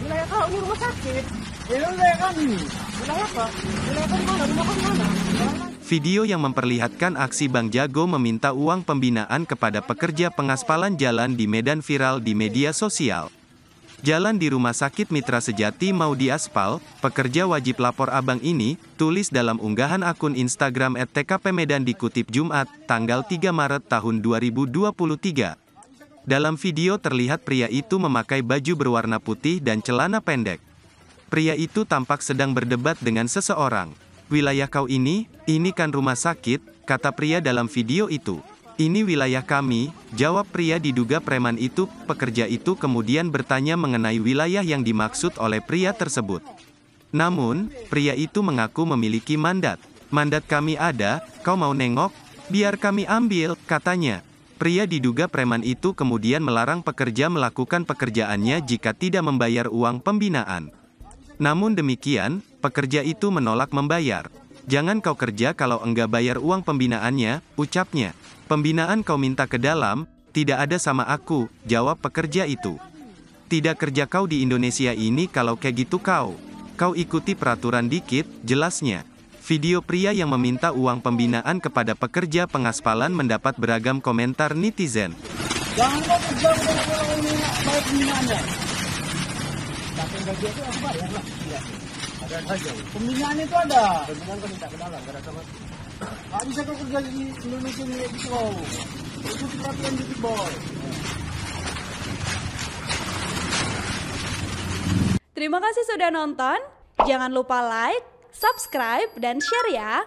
Wilayah kau ini rumah sakit. Ya wilayah kami. Wilayah apa? Wilayah kau mana? Rumah kau mana? Video yang memperlihatkan aksi Bang Jago meminta uang pembinaan kepada pekerja pengaspalan jalan di Medan viral di media sosial. Jalan di Rumah Sakit Mitra Sejati mau diaspal, pekerja wajib lapor abang ini, tulis dalam unggahan akun Instagram @tkpmedan dikutip Jumat, tanggal 3 Maret tahun 2023. Dalam video terlihat pria itu memakai baju berwarna putih dan celana pendek. Pria itu tampak sedang berdebat dengan seseorang. Wilayah kau ini kan rumah sakit, kata pria dalam video itu. Ini wilayah kami, jawab pria diduga preman itu. Pekerja itu kemudian bertanya mengenai wilayah yang dimaksud oleh pria tersebut. Namun, pria itu mengaku memiliki mandat. Mandat kami ada, kau mau nengok? Biar kami ambil, katanya. Pria diduga preman itu kemudian melarang pekerja melakukan pekerjaannya jika tidak membayar uang pembinaan. Namun demikian, pekerja itu menolak membayar. Jangan kau kerja kalau enggak bayar uang pembinaannya, ucapnya. Pembinaan kau minta ke dalam, tidak ada sama aku, jawab pekerja itu. Tidak kerja kau di Indonesia ini kalau kayak gitu kau. Kau ikuti peraturan dikit, jelasnya. Video pria yang meminta uang pembinaan kepada pekerja pengaspalan mendapat beragam komentar netizen. Jangan kau kerja kalau ini bayar pembinaannya. Tapi gaji itu aku bayar lah. Iya. Ada saja. Pembinaan itu ada. Pembinaan kau minta ke dalam, gak ada sama. Gak bisa kau kerja di Indonesia ini gitu kau. Ikuti peraturan dikit boy. Terima kasih sudah nonton. Jangan lupa like, subscribe, dan share ya.